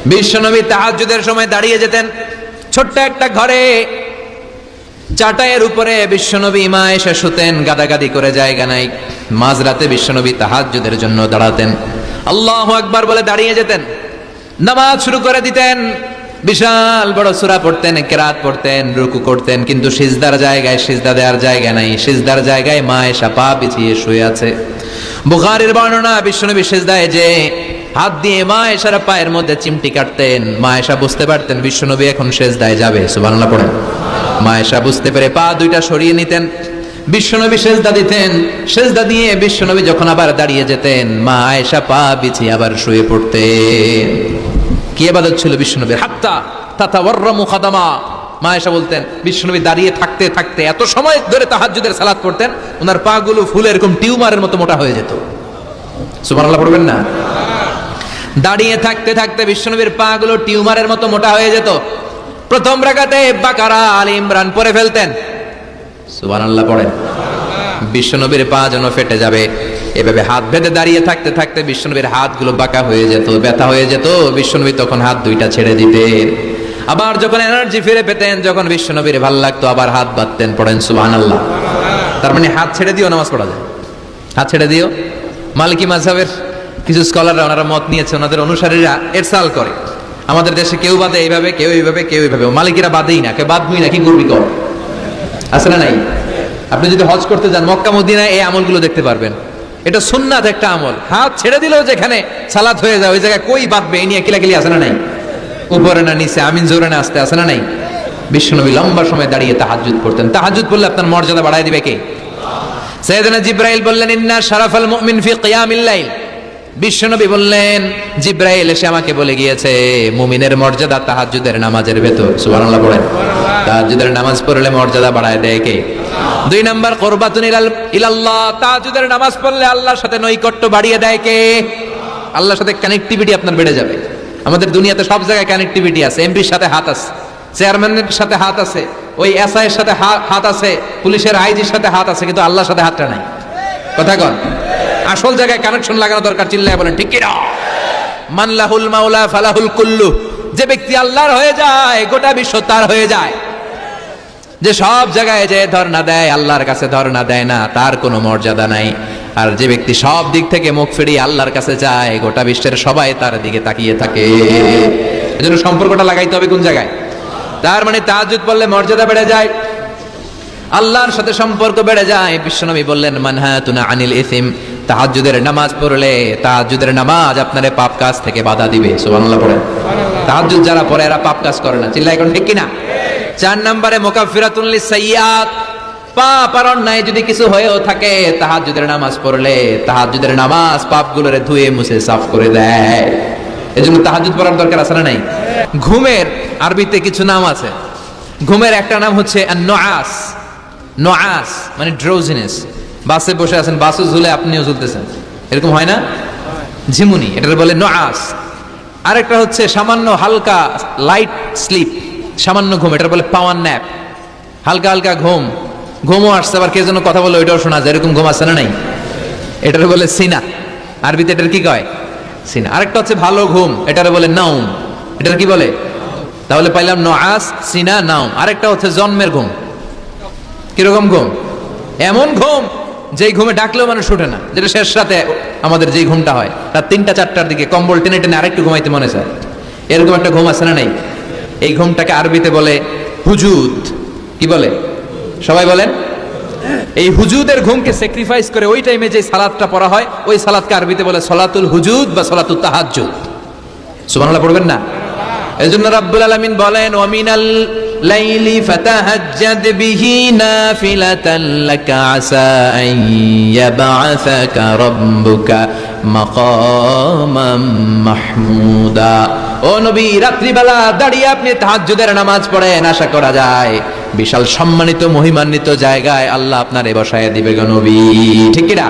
বিশ্বনবী তাহাজ্জুদের সময় দাঁড়িয়ে যেতেন ছোট্ট একটা ঘরে, চাটাইয়ের উপরে বিশ্বনবী মা এসে শুতেন, গাদাগাদি করে জায়গা নাই। মাঝরাতে বিশ্বনবী তাহাজ্জুদের জন্য দাঁড়াতেন, আল্লাহু আকবার বলে দাঁড়িয়ে যেতেন, নামাজ শুরু করে দিতেন। বিশাল বড় সূরা পড়তেন, কিরাত পড়তেন, রুকু করতেন, কিন্তু সিজদার জায়গায় সিজদা দেওয়ার জায়গা নাই। সিজদার জায়গায় মা এসে পা বিছিয়ে শুয়ে আছে। বুখারীর বর্ণনা, বিশ্বনবী সিজদায় যে হাত দিয়ে মা এসার পায়ের মধ্যে চিমটি কাটতেন, মা এসা বুঝতে পারতেন বিশ্বনবী এখন সিজদায় যাবে। সুবহানাল্লাহ পড়েন। মা এসা বুঝতে পেরে পা দুইটা সরিয়ে নিতেন, বিশ্বনবী সিজদা দিতেন। সিজদা দিয়ে বিশ্বনবী যখন আবার দাঁড়িয়ে যেতেন, মা আয়েশা পা বিছিয়ে আবার শুয়ে পড়তেন। কি ইবাদত ছিল বিশ্বনবীর! হাত্তা তাতাওয়াররামু খাদামা। মা আয়েশা বলতেন বিশ্বনবী দাঁড়িয়ে থাকতে থাকতে এত সময় ধরে তাহাজ্জুদের সালাত পড়তেন, ওনার পা গুলো ফুলে এরকম টিউমারের মতো মোটা হয়ে যেত। সুবহানাল্লাহ পড়বেন না? দাঁড়িয়ে থাকতে থাকতে বিশ্বনবীর পা গুলো টিউমারের মতো মোটা হয়ে যেত। প্রথম রাকাতে বাকারা, আলে ইমরান পড়ে ফেলতেন। সুবহানাল্লাহ পড়েন। বিশ্বনবীর পা যেন ফেটে যাবে, এভাবে হাত বেঁধে দাঁড়িয়ে থাকতে থাকতে বিশ্বনবীর হাতগুলো বাঁকা হয়ে যেত, ব্যথা হয়ে যেত। বিশ্বনবী তখন হাত দুইটা ছেড়ে দিতেন। আবার যখন এনার্জি ফিরে পেতেন, যখন বিশ্বনবীর ভাল লাগতো, আবার হাত বাঁধতেন। পড়েন সুবহানাল্লাহ। তার মানে হাত ছেড়ে দিও নামাজ পড়া যায়, হাত ছেড়ে দিও। মালিকি মাযহাবের কিছু স্কলাররা ওনারা মত নিয়েছে, ওনাদের অনুসারীরা এরসাল করে, আমাদের দেশে কেউ বাদে এইভাবে, কেউ এইভাবে, কেউ এইভাবে। মালিকিরা বাদেই না, কেউ বাদবই না, কি করবি কর, আছে না নাই? আপনি যদি হজ করতে যান মক্কা মদিনায়, এই আমলগুলো দেখতে পারবেন। এটা সুন্নাত একটা আমল। হাত ছেড়ে দিলেও যেখানে সালাত হয়ে যায়, ওই জায়গায় কই বাঁধবে এই নিয়ে কিলাকিলি আছে না নাই? উপরে না নিচে, আমিন জোরে না আসতে, আছে না নাই? বিশ্বনবী লম্বা সময় দাঁড়িয়ে তাহাজ্জুদ পড়তেন। তাহাজ্জুদ পড়লে আপনার মর্যাদা বাড়ায় দিবে কে? সাইয়েদনা জিবরাইল বললেন, ইন্না শারাফাল মুমিন ফি কিয়ামিল লাইল। বিশ্বনবী বললেন, জিবরাইল এসে আমাকে বলে গিয়েছে মুমিনের মর্যাদা তাহাজ্জুদের নামাজের ভেতর। সুবহানাল্লাহ পড়েন। তাহাজ্জুদের নামাজ পড়লে মর্যাদা বাড়ায় দেয় কে? দুই নাম্বার, কুরবাতুন ইলাল্লাহ। তাহাজ্জুদের নামাজ পড়লে আল্লাহর সাথে নৈকট্য বাড়িয়ে দেয় কে? আল্লাহর সাথে কানেক্টিভিটি আপনার বেড়ে যাবে। আমাদের দুনিয়াতে সব জায়গায় কানেক্টিভিটি আছে। এমপির সাথে হাত আছে, চেয়ারম্যানের সাথে হাত আছে, ওই এসআই এর সাথে হাত আছে, পুলিশের আইজির সাথে হাত আছে, কিন্তু আল্লাহর সাথে হাতটা নাই। কথা কন। আসল জায়গায় কানেকশন লাগানো দরকার। চিল্লায় বলেন ঠিক কি না? মান লাহুল মাওলা ফালাহুল কুল্লু। যে ব্যক্তি আল্লাহর হয়ে যায়, গোটা বিশ্ব তার হয়ে যায়। যে সব জায়গায় যে ধর্ণা দেয়, আল্লাহর কাছে ধর্ণা দেয় না, তার কোনো মর্যাদা নাই। আর যে ব্যক্তি সব দিক থেকে মুখ ফিরিয়ে আল্লাহর কাছে যায়, গোটা বিশ্বের সবাই তার দিকে তাকিয়ে থাকে। এজন্য সম্পর্কটা লাগাইতে হবে কোন জায়গায়? তার মানে তাহাজ্জুদ পড়লে মর্যাদা বেড়ে যায়, আল্লাহর সাথে সম্পর্ক বেড়ে যায়। বিশ্বনবী বললেন, মানহাতুনা আনিল ইসিম। তাহাজ্জুদের নামাজ পড়লে, তাহাজ্জুদের নামাজ আপনারে পাপ কাজ থেকে বাধা দিবে। সুবহানাল্লাহ পড়েন। তাহাজ্জুদ যারা পড়ে এরা পাপ কাজ করে না। চিল্লায় এখন ঠিক কিনা? 4 নম্বরে মুকাফফিরাতুন লিসাইয়্যাত। পাপ আর অন্যায় যদি কিছু হয়েও থাকে, তাহাজ্জুদের নামাজ পড়লে তাহাজ্জুদের নামাজ পাপগুলোরে ধুয়ে মুছে সাফ করে দেয়। এজন্য তাহাজ্জুদ পড়ার দরকার আছে না নাই? ঘুমের আরবিতে কিছু নাম আছে। ঘুমের একটা নাম হচ্ছে আন-নুআস। নুআস মানে ড্রোজিনেস। বাসে বসে আছেন, বাসও ঝুলে আপনিও ঝুলতেছেন, এরকম হয় না? ঝিমুনি, এটার বলে নুআস। আরেকটা হচ্ছে সামান্য হালকা লাইট স্লিপ, সামান্য ঘুম, এটার বলে পাওয়ার ন্যাপ। হালকা হালকা ঘুম, ঘুমও আসছে, আবার কে যেন কথা বলে ওইটাও শোনা যায়, এরকম ঘুম আসছে না নাই? এটার বলে সিনা। আরবিতে এটার কি কয়? সিনা। আরেকটা হচ্ছে ভালো ঘুম, এটার বলে নাউম। এটার কি বলে? তাহলে পাইলাম নুআস, সিনা, নাউম। আরেকটা হচ্ছে জন্মের ঘুম। কিরকম ঘুম? এমন ঘুম যেই ঘুমে ডাকলেও মানুষ ওঠে না, যেটা শেষ রাতে আমাদের যেই ঘুমটা হয়, রাত 3টা-4টার দিকে কম্বল টেনে টেনে আরেকটু ঘুমাইতে মনে চায়, এরকম একটা ঘুম আছে না নাই? এই ঘুমটাকে আরবিতে বলে হুজুদ। কি বলে? সবাই বলেন। এই হুজুদের ঘুমকে স্যাক্রিফাইস করে ওই টাইমে যে সালাতটা পড়া হয়, ওই সালাতকে আরবিতে বলে সলাতুল হুজুদ বা সলাতুত তাহাজ্জুদ। সুবহানাল্লাহ পড়বেন না? এজন্য রাব্বুল আলামিন বলেন, ওয়া মিনাল লাইলি ফাতাহাজ্জাদ বিহি নাফিলাতান লাকা আসা আন ইয়াবআসাকা রাব্বুকা মাকামাম মাহমুদা। ও নবী, রাত্রিবেলা দাঁড়িয়ে আপনি তাহাজ্জুদের নামাজ পড়েন, আশা করা যায় বিশাল সম্মানিত মহিমান্বিত জায়গায় আল্লাহ আপনারে বসায় দিবে গো নবী। ঠিক কি না?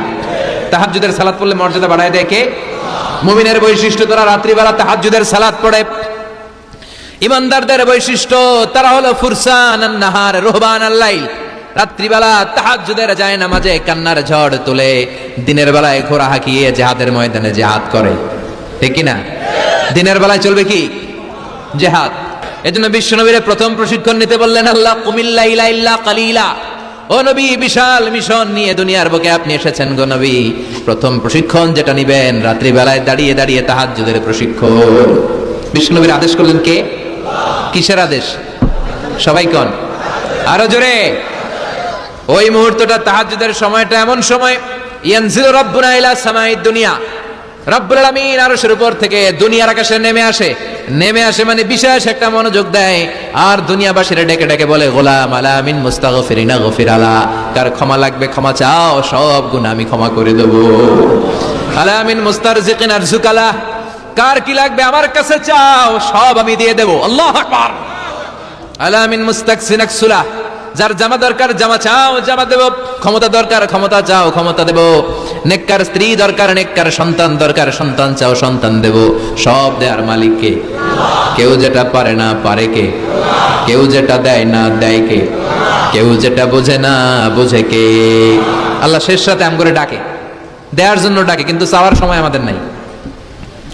তাহাজ্জুদের সালাত পড়লে মর্যাদা বাড়ায় দেয় কে? মুমিনের বৈশিষ্ট্য, তারা রাত্রিবেলা তাহাজ্জুদের সালাত পড়ে। ইমানদারদের বৈশিষ্ট্য, তারা হলো ফুরসানান নাহার রুহবান আল-লাইল। রাত্রিবেলা তাহাজ্জুদের যায় নামাজে কান্নার ঝড় তুলে, দিনের বেলায় ঘোড়া হাঁকিয়ে জিহাদের ময়দানে জিহাদ করে। ঠিক কি না? দিনের বেলায় চলবে কি? জেহাদ। এজন্য বিশ্বনবীর প্রথম প্রশিক্ষণ নিতে বললেন আল্লাহ, কুমিল্লা ইলা ইল্লা কালিলা। ও নবী, বিশাল মিশন নিয়ে দুনিয়ার বুকে আপনি এসেছেন গো নবী। প্রথম প্রশিক্ষণ যেটা নিবেন, রাত্রি বেলায় দাঁড়িয়ে দাঁড়িয়ে তাহাজ্জুদের প্রশিক্ষণ। বিশ্বনবীর আদেশ করলেন কে? কিসের আদেশ? সবাই কোন? আরো জোরে। ওই মুহূর্তটা তাহাজ্জুদের সময়টা এমন সময়, ইয়ানজিলু রাব্বুনা ইলা সামাঈদ দুনিয়া, রব্বুল আলামিন আরশের উপর থেকে দুনিয়ার আকাশে নেমে আসে মানে বিশেষ একটা মনোযোগ দেয়, আর দুনিয়াবাসীরা ডেকে ডেকে বলে, গোলাম আলা মিন মুস্তাগফিরিনা গফির আলা, কার ক্ষমা লাগবে ক্ষমা চাও, সব গুনাহ আমি ক্ষমা করে দেব। আলা মিন মুস্তারজিকিন আরজুকালা, কার কি লাগবে আমার কাছে চাও, সব আমি দিয়ে দেব। আল্লাহু আকবার। আলা মিন মুস্তাকসিন আকসুলা, যার জামা দরকার জামা চাও, জামা দেব। ক্ষমতা দরকার ক্ষমতা চাও, ক্ষমতা দেব। নেককার স্ত্রী দরকার, নেককার সন্তান দরকার, সন্তান চাও, সন্তান দেব। সব দেয়ার মালিক কে? কেউ যেটা পারে না পারে কে? কেউ যেটা দেয় না দেয় কে? কেউ যেটা বোঝে না বোঝে কে? আল্লাহ শেষ রাতে আম করে ডাকে, দেওয়ার জন্য ডাকে, কিন্তু চাওয়ার সময় আমাদের নাই।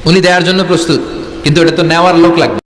উনি দেওয়ার জন্য প্রস্তুত, কিন্তু এটা তো নেওয়ার লোক লাগবে।